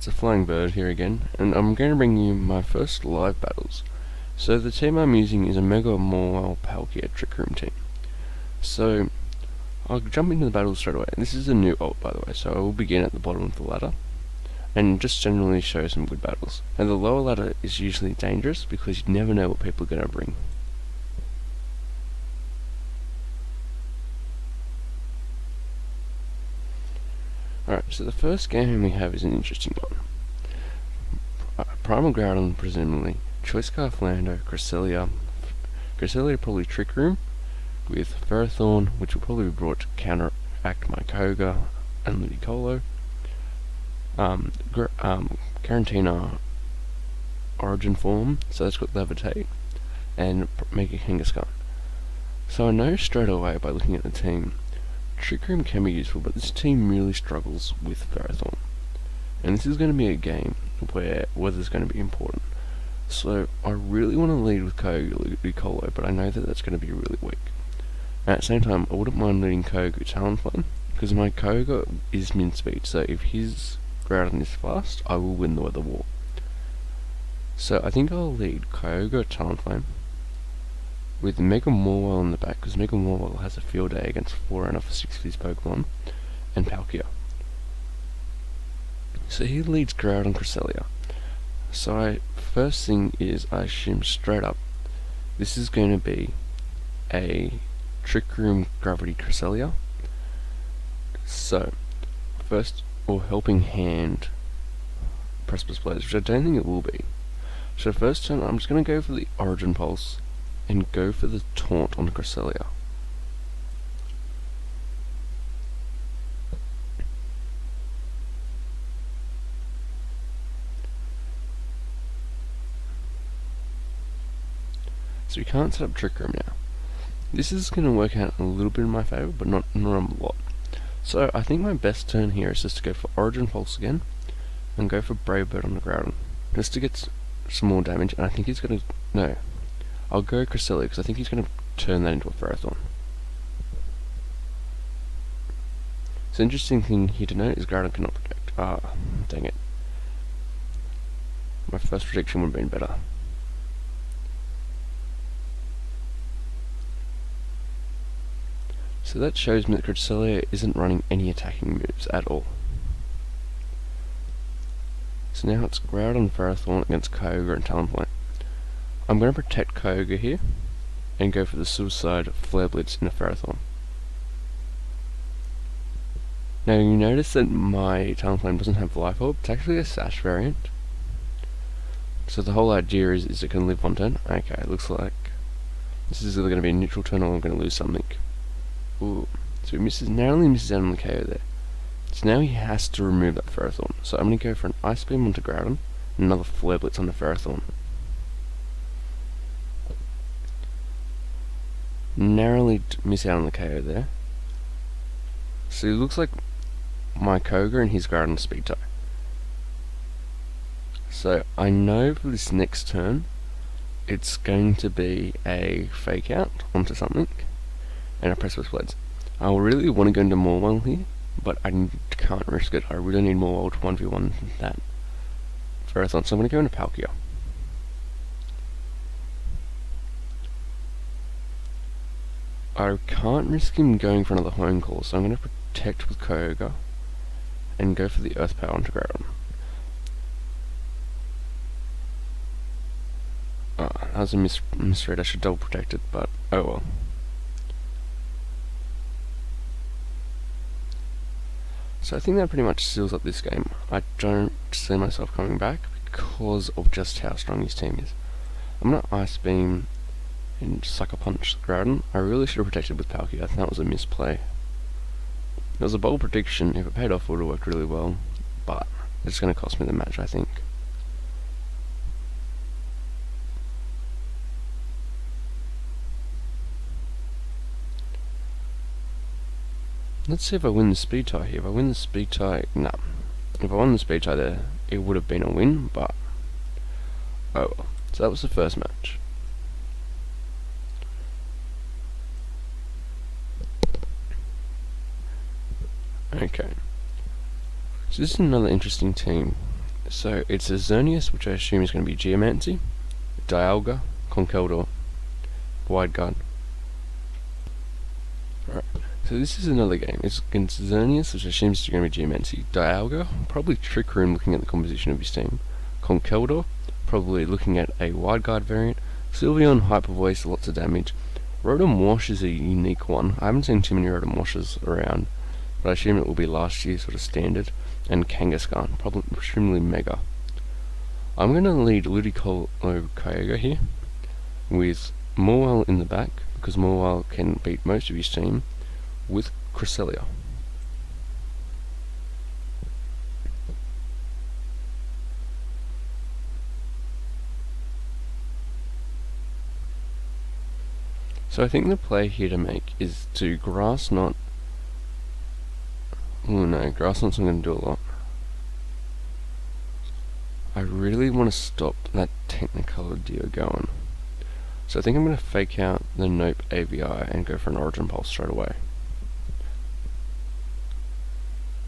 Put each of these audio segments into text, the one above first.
a Flying Bird here again, and I'm going to bring you my first live battles. So the team I'm using is a Mega Mawile Palkia Trick Room team. So I'll jump into the battle straight away. This is a new ult, by the way, so I will begin at the bottom of the ladder and just generally show some good battles. And the lower ladder is usually dangerous because you never know what people are going to bring. Alright, so the first game we have is an interesting one. Primal Groudon, presumably. Choice Scarf Lando, Cresselia probably Trick Room, with Ferrothorn, which will probably be brought to counteract my Koga and Ludicolo. Garantina Origin Form, so that's got Levitate, and Mega Kangaskhan. So I know straight away by looking at the team, Trick Room can be useful, but this team really struggles with Ferrothorn. And this is going to be a game where weather's going to be important. So I really want to lead with Koga Ludicolo, but I know that that's going to be really weak. And at the same time, I wouldn't mind leading Koga Talonflame, because my Koga is min speed, so if his Groudon is fast, I will win the weather war. So I think I'll lead Koga Talonflame with Mega Mawile in the back, because Mega Mawile has a field day against 4 out of 6 of his Pokemon, and Palkia. So he leads Groudon Cresselia. So first thing is, I assume straight up, this is going to be a Trick Room Gravity Cresselia. So, first, or Helping Hand Precipice Blaze, which I don't think it will be. So first turn, I'm just going to go for the Origin Pulse, and go for the Taunt on Cresselia. So we can't set up Trick Room now. This is going to work out a little bit in my favour, but not a lot. So I think my best turn here is just to go for Origin Pulse again, and go for Brave Bird on the Groudon, just to get some more damage, and I think he's going to... no. I'll go Cresselia, because I think he's going to turn that into a Ferrothorn. So interesting thing here to note is Groudon cannot protect. Ah, dang it. My first prediction would have been better. So that shows me that Cresselia isn't running any attacking moves at all. So now it's Groudon Ferrothorn against Koga and Talonflame. I'm going to protect Koga here, and go for the Suicide Flare Blitz in a Ferrothorn. Now you notice that my Talonflame doesn't have Life Orb, it's actually a Sash variant. So the whole idea is it can live one turn. Okay, it looks like this is either going to be a neutral turn or I'm going to lose something. Ooh, so he narrowly misses out on the KO there. So now he has to remove that Ferrothorn. So I'm going to go for an Ice Beam onto Groudon, and another Flare Blitz on the Ferrothorn. Narrowly miss out on the KO there. So it looks like my Koga and his Groudon speed tie. So I know for this next turn, it's going to be a Fake Out onto something, and a Precipice Blades. I really want to go into Mawile here, but I can't risk it. I really need Mawile to 1v1 that Ferrothorn, so I'm going to go into Palkia. I can't risk him going for another Home Call, so I'm going to protect with Koga and go for the Earth Power onto Groudon. That was a misread. I should double protect it, but oh well. So I think that pretty much seals up this game. I don't see myself coming back because of just how strong his team is. I'm going to Ice Beam and Sucker Punch Groudon. I really should have protected with Palkia. I think that was a misplay. It was a bold prediction. If it paid off, it would have worked really well, but it's going to cost me the match, I think. Let's see if I win the speed tie here. If I win the speed tie, no. If I won the speed tie there, it would have been a win, but oh well. So that was the first match. Okay. So this is another interesting team. So it's a Xerneas, which I assume is going to be Geomancy, Dialga, Conkeldurr, Wide Guard. Alright, so this is another game. It's against Xerneas, which I assume is going to be Geomancy, Dialga, probably Trick Room looking at the composition of his team, Conkeldurr, probably looking at a Wide Guard variant, Sylveon, Hyper Voice, lots of damage. Rotom Wash is a unique one. I haven't seen too many Rotom Washes around, but I assume it will be last year's sort of standard. And Kangaskhan, probably extremely mega. I'm going to lead Ludicolo Kyogre here, with Mawile in the back, because Mawile can beat most of his team, with Cresselia. So I think the play here to make is to Grass Knot. Oh no, Grass Knot's not going to do a lot. I really want to stop that Technicolor Dio going. So I think I'm going to fake out the Nope AVI and go for an Origin Pulse straight away.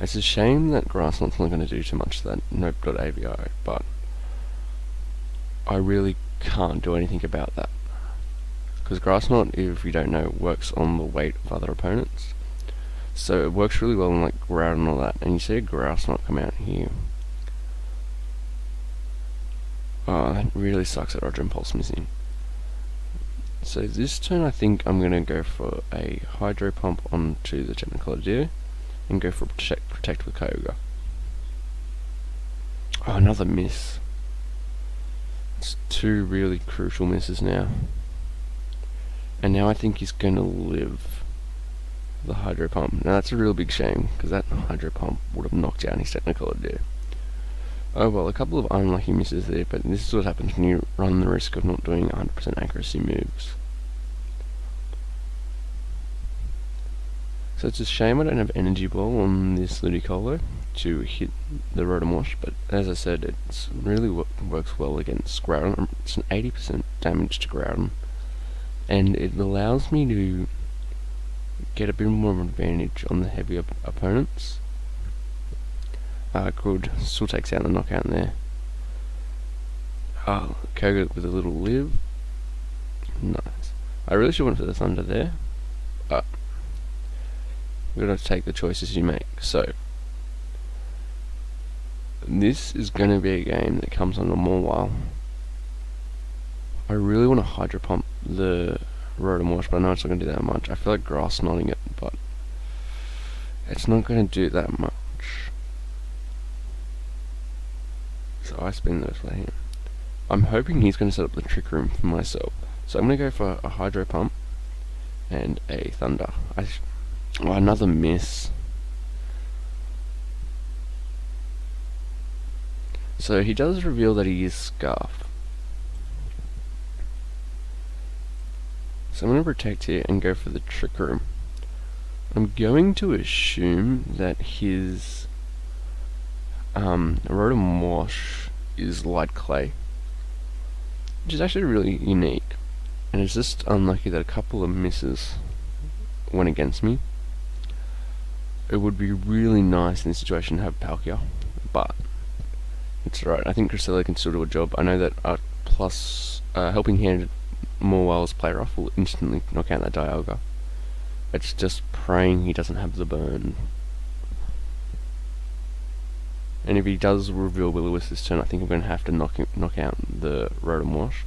It's a shame that Grass Knot's not going to do too much to that Nope.avi, but I really can't do anything about that. Because Grass Knot, if you don't know, works on the weight of other opponents. So it works really well in like Groudon and all that. And you see a Grass Knot come out here. Oh, that really sucks that Origin Pulse missing. So this turn I think I'm going to go for a Hydro Pump onto the Technicolor Dio and go for Protect with Kyogre. Oh, another miss. It's two really crucial misses now. And now I think he's going to live the Hydro Pump. Now that's a real big shame, because that Hydro Pump would have knocked down his Technicolor Dio. Oh well, a couple of unlucky misses there, but this is what happens when you run the risk of not doing 100% accuracy moves. So it's a shame I don't have Energy Ball on this Ludicolo to hit the Rotom Wash, but as I said, it really works well against Groudon. It's an 80% damage to Groudon, and it allows me to get a bit more of an advantage on the heavier opponents. Good, still takes out the knockout there. Kyogre with a little live. Nice. I really should have went for the Thunder there, but we're going to take the choices you make. So this is going to be a game that comes on a Mawile. I really want to Hydro Pump the Rotom Wash, but I know it's not going to do that much. I feel like Grass Knotting it, but it's not going to do that much. So I spin those for him. I'm hoping he's going to set up the Trick Room for myself. So I'm going to go for a Hydro Pump and a Thunder. Oh, another miss. So he does reveal that he is Scarf. So I'm going to protect here and go for the Trick Room. I'm going to assume that his Rotom Wash is Light Clay, which is actually really unique, and it's just unlucky that a couple of misses went against me. It would be really nice in this situation to have Palkia, but it's alright. I think Cresselia can still do a job. I know that plus Helping Hand Mawile's Play Rough will instantly knock out that Dialga. It's just praying he doesn't have the burn. And if he does reveal Will-O-Wisp this turn, I think I'm going to have to knock out the Rotom Wash,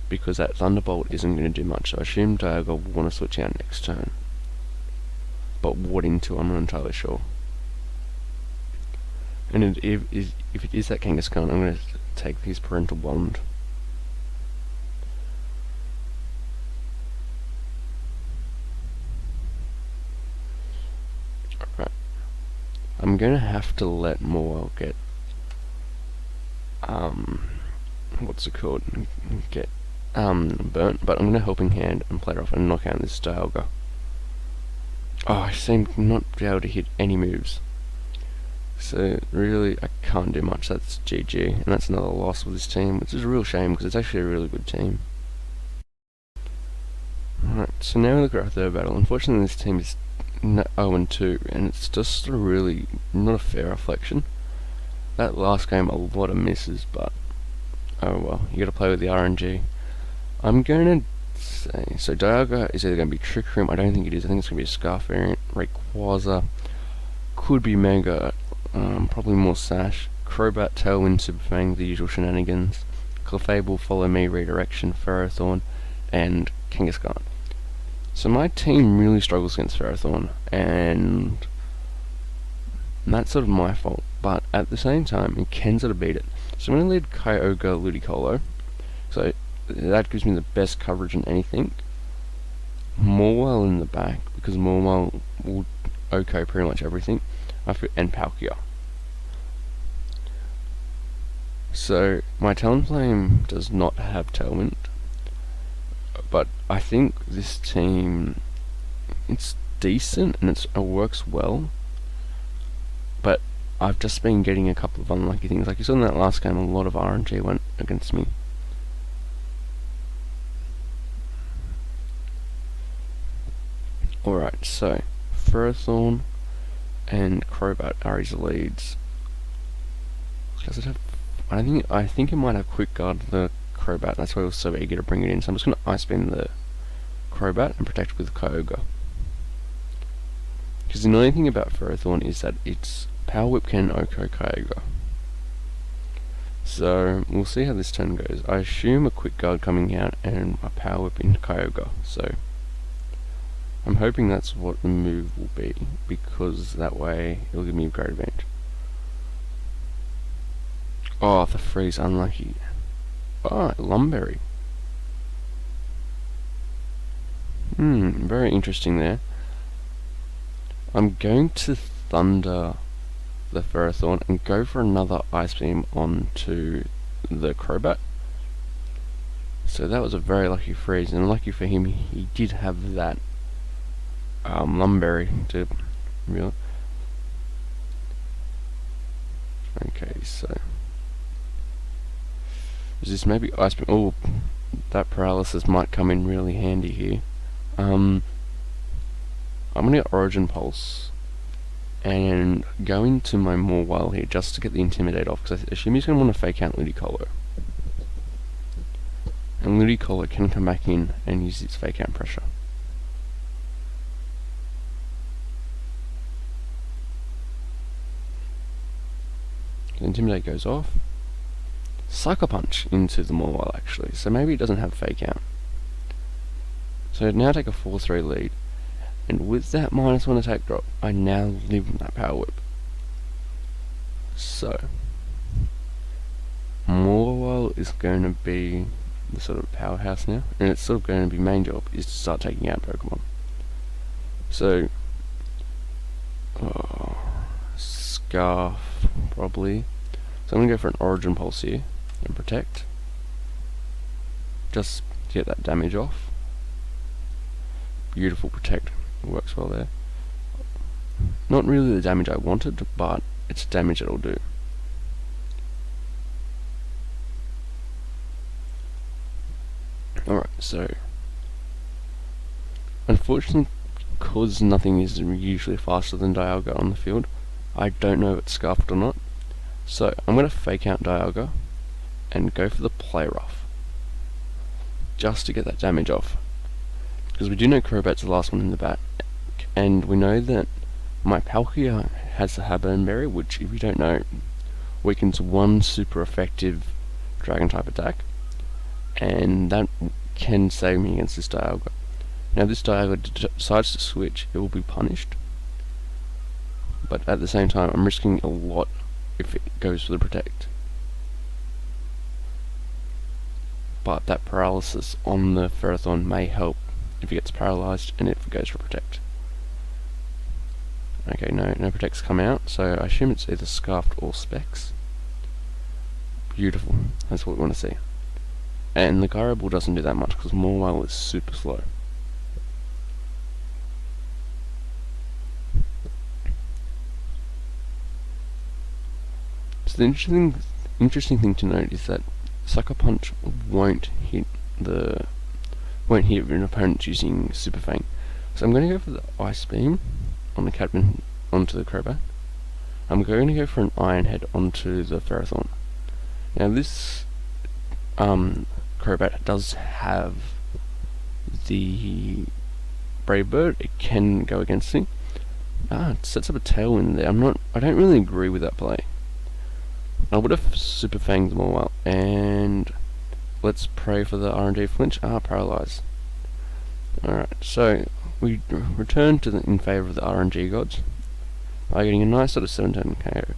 because that Thunderbolt isn't going to do much. So I assume Dialga will want to switch out next turn. But what into, I'm not entirely sure. And if it is that Kangaskhan, I'm going to take his Parental Bond. Alright. I'm going to have to let Mawile get, what's it called? Get, burnt, but I'm going to Helping Hand and play it off and knock out this Dialga. Oh, I seem not to be able to hit any moves. So, really, I can't do much. That's GG, and that's another loss with this team, which is a real shame, because it's actually a really good team. Alright, so now we look at our third battle. Unfortunately, this team is 0-2, and it's just really not a fair reflection. That last game, a lot of misses, but oh well, you gotta play with the RNG. I'm gonna say, so Dialga is either gonna be Trick Room, I don't think it is, I think it's gonna be a Scarf variant, Rayquaza, could be Mega, probably more Sash, Crobat, Tailwind, Super Fang, the usual shenanigans, Clefable, Follow Me, Redirection, Ferrothorn, and Kangaskhan. So my team really struggles against Ferrothorn, and that's sort of my fault, but at the same time, it can sort of beat it. So I'm going to lead Kyogre, Ludicolo, so that gives me the best coverage in anything. Mawile in the back, because Mawile will OHKO pretty much everything, and Palkia. So my Talonflame does not have Tailwind, but I think this team, it's decent and it works well, but I've just been getting a couple of unlucky things. Like you saw in that last game, a lot of RNG went against me. Alright, so Ferrothorn and Crobat are his leads. Does it have, I think it might have Quick Guard the Crobat, that's why I was so eager to bring it in. So I'm just going to Ice Beam the Crobat and protect with Kyogre. Because the annoying thing about Ferrothorn is that its Power Whip can OHKO Kyogre. So we'll see how this turn goes. I assume a Quick Guard coming out and a Power Whip into Kyogre. So I'm hoping that's what the move will be, because that way it'll give me a great advantage. Oh, the freeze, unlucky. Oh, Lumberry. Very interesting there. I'm going to Thunder the Ferrothorn and go for another Ice Beam onto the Crobat. So that was a very lucky freeze, and lucky for him, he did have that Lumberry to real. Okay, so is this maybe Ice Beam? Oh, that paralysis might come in really handy here. I'm gonna get Origin Pulse and go into my Mawile here just to get the Intimidate off, because I assume he's gonna want to fake out Ludicolo. And Ludicolo can come back in and use its fake out pressure. The Intimidate goes off. Sucker Punch into the Mawile actually, so maybe it doesn't have fake out. So now take a 4-3 lead, and with that -1 attack drop, I now live that Power Whip. So Mawile is going to be the sort of powerhouse now, and it's sort of going to be main job is to start taking out Pokemon. So Scarf probably. So I'm going to go for an Origin Pulse here and protect, just to get that damage off. Beautiful protect, it works well there. Not really the damage I wanted, but it's damage it'll do. Alright, so unfortunately, because nothing is usually faster than Dialga on the field, I don't know if it's scuffed or not. So I'm going to fake out Dialga and go for the Play Rough, just to get that damage off. Because we do know Crobat's the last one in the back, and we know that my Palkia has the Haburn Berry, which, if you don't know, weakens one super effective Dragon type attack, and that can save me against this Dialga. Now, this Dialga decides to switch, it will be punished, but at the same time, I'm risking a lot if it goes for the protect. But that paralysis on the Ferrothorn may help if it gets paralyzed and if it goes for protect. Okay, no protects come out, so I assume it's either Scarfed or Specs. Beautiful, that's what we want to see. And the Gyro Ball doesn't do that much because Mawile is super slow. So the interesting thing to note is that Sucker Punch won't hit an opponent using Super Fang. So I'm going to go for the Ice Beam on the Catman onto the Crobat. I'm going to go for an Iron Head onto the Ferrothorn. Now this Crobat does have the Brave Bird. It can go against me. It sets up a Tailwind there. I don't really agree with that play. I would have Super Fanged them all out, and let's pray for the RNG flinch. Paralyze. Alright, so we return to in favour of the RNG gods by getting a nice sort of 7-turn KO.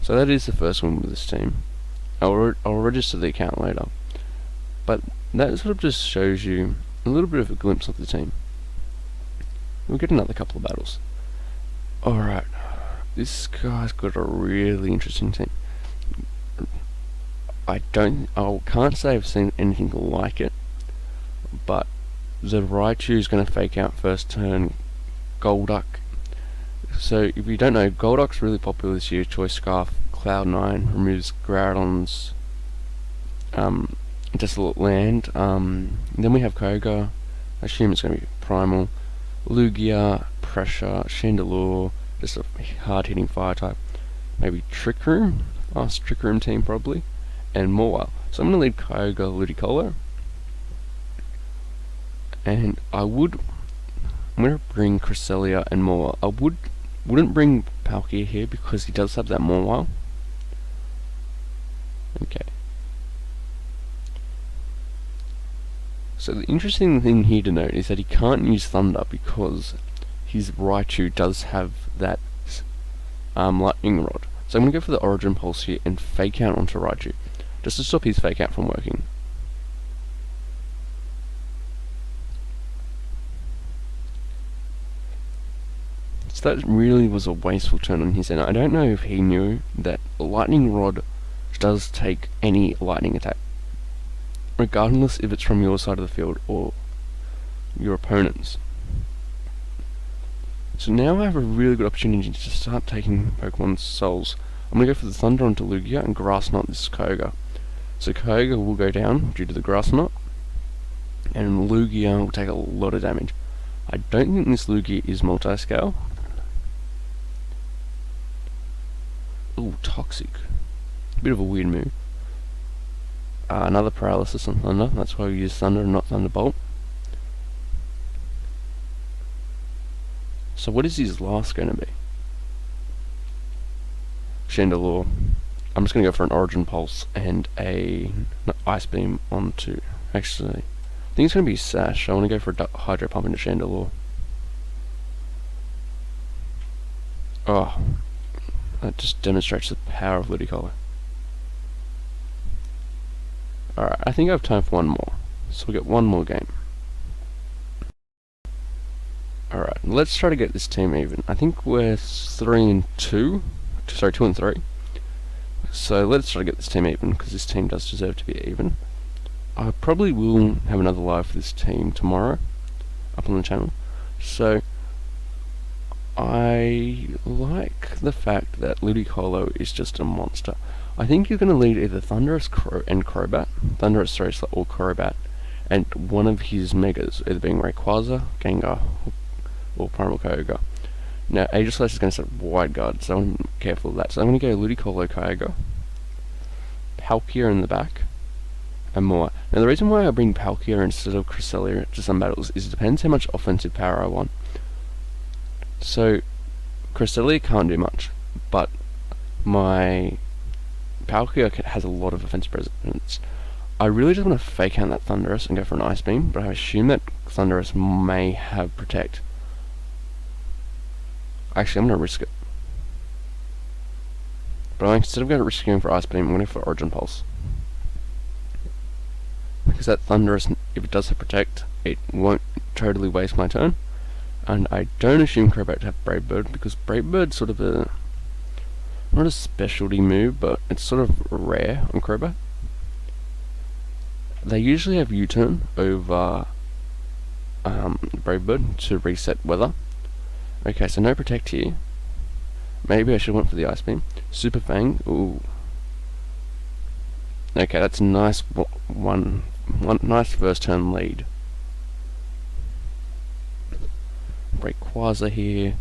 So that is the first win with this team. I'll register the account later, but that sort of just shows you a little bit of a glimpse of the team. We'll get another couple of battles. Alright, this guy's got a really interesting team. I can't say I've seen anything like it, but the Raichu is going to fake out first turn Golduck. So if you don't know, Golduck's really popular this year. Choice Scarf, Cloud9 removes Groudon's Desolate Land. Then we have Koga. I assume it's going to be Primal. Lugia, Pressure, Chandelure, just a hard-hitting fire type. Maybe Trick Room, fast Trick Room team probably, and Mawile. So I'm going to lead Koga, Ludicolo, and I'm going to bring Cresselia and Mawile. I wouldn't bring Palkia here because he does have that Mawile. Okay. So the interesting thing here to note is that he can't use Thunder because his Raichu does have that Lightning Rod. So I'm going to go for the Origin Pulse here and Fake Out onto Raichu, just to stop his Fake Out from working. So that really was a wasteful turn on his end. I don't know if he knew that Lightning Rod does take any lightning attack, regardless if it's from your side of the field or your opponent's. So now I have a really good opportunity to start taking Pokemon's souls. I'm going to go for the Thunder onto Lugia and Grass Knot this Koga. So Koga will go down due to the Grass Knot, and Lugia will take a lot of damage. I don't think this Lugia is multi-scale. Ooh, Toxic. Bit of a weird move. Another Paralysis on Thunder, that's why we use Thunder and not Thunderbolt. So what is his last going to be? Chandelure. I'm just going to go for an Origin Pulse and a Ice Beam onto... Actually, I think it's going to be Sash. I want to go for a Hydro Pump into Chandelure. Oh, that just demonstrates the power of Ludicolo. Alright, I think I have time for one more. So we'll get one more game. Alright, let's try to get this team even. I think we're 2 and 3. So let's try to get this team even, because this team does deserve to be even. I probably will have another live for this team tomorrow, up on the channel. So, I like the fact that Ludicolo is just a monster. I think you're going to lead either Thundurus and Crobat, Thundurus or Crobat, and one of his Megas, either being Rayquaza, Gengar, or Primal Koga. Now, Aegislash is going to set Wide Guard, so I'm careful of that. So I'm going to go Ludicolo, Koga, Palkia in the back, and more. Now, the reason why I bring Palkia instead of Cresselia to some battles is it depends how much offensive power I want. So, Cresselia can't do much, but my Palkia has a lot of offensive presence. I really just want to fake out that Thundurus and go for an Ice Beam, but I assume that Thundurus may have Protect. Actually, I'm going to risk it. But instead of risking for Ice Beam, I'm going to go for Origin Pulse. Because that Thundurus, if it does have Protect, it won't totally waste my turn. And I don't assume Crobat to have Brave Bird, because Brave Bird's sort of a... not a specialty move, but it's sort of rare on Crobat. They usually have U-turn over Brave Bird to reset weather. Okay, so no Protect here. Maybe I should have went for the Ice Beam. Super Fang, ooh. Okay, that's a nice one nice first turn lead. Rayquaza here.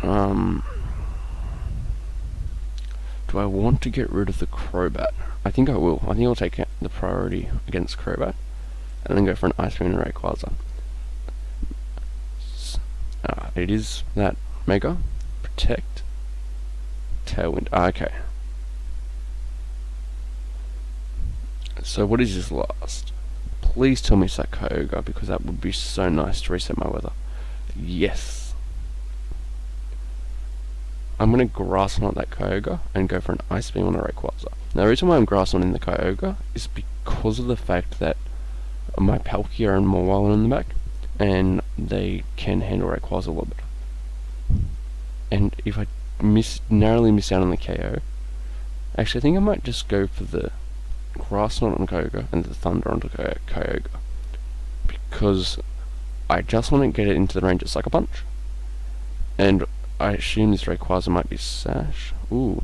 Do I want to get rid of the Crobat? I think I will. I think I'll take the priority against Crobat, and then go for an Ice Beam and Rayquaza. It is that Mega Protect Tailwind. Okay. So what is his last? Please tell me it's that Kyogre, because that would be so nice to reset my weather. Yes. I'm going to Grass Knot that Kyogre and go for an Ice Beam on a Rayquaza. Now the reason why I'm Grass Knotting the Kyogre is because of the fact that my Palkia and Mawile are in the back, and they can handle Rayquaza a little bit. And if I narrowly miss out on the KO, actually I think I might just go for the Grass Knot on Kyogre and the Thunder onto Kyogre, because I just want to get it into the range of Sucker Punch, and I assume this Rayquaza might be Sash. Ooh,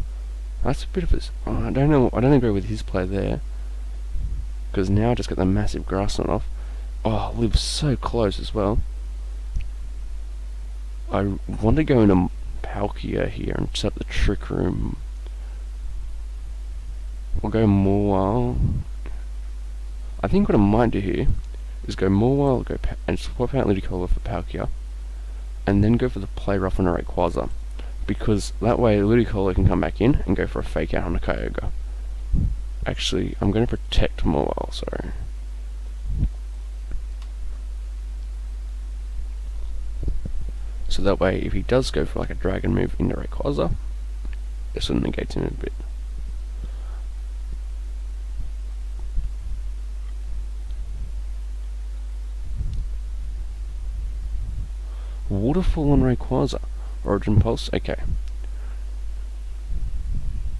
that's a bit of a... I don't know. I don't agree with his play there, because now I just get the massive Grass Knot off. Oh, lives so close as well. I want to go into Palkia here and set up the Trick Room. We'll go Mawile. I think what I might do here is go Mawile, and swap out Ludicolo for Palkia, and then go for the Play Rough on a Rayquaza, because that way Ludicolo can come back in and go for a Fake Out on a Kyogre. Actually, I'm going to protect Mawile, sorry. So that way, if he does go for like a Dragon move into Rayquaza, it sort of negates him a bit. Waterfall on Rayquaza. Origin Pulse, okay.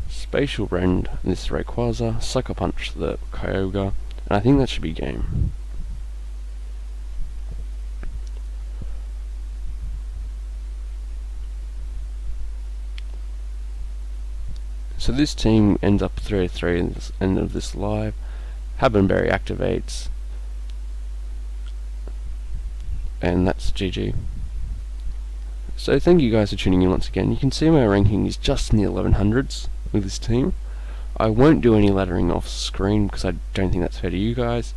Spatial Rend this Rayquaza, Sucker Punch the Kyogre, and I think that should be game. So this team ends up 3-3 at the end of this live. Habenberry activates, and that's GG. So thank you guys for tuning in once again. You can see my ranking is just in the 1100s with this team. I won't do any laddering off screen because I don't think that's fair to you guys.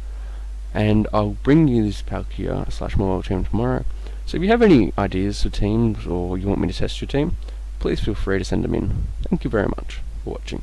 And I'll bring you this Palkia / Mawile team tomorrow. So if you have any ideas for teams or you want me to test your team, please feel free to send them in. Thank you very much for watching.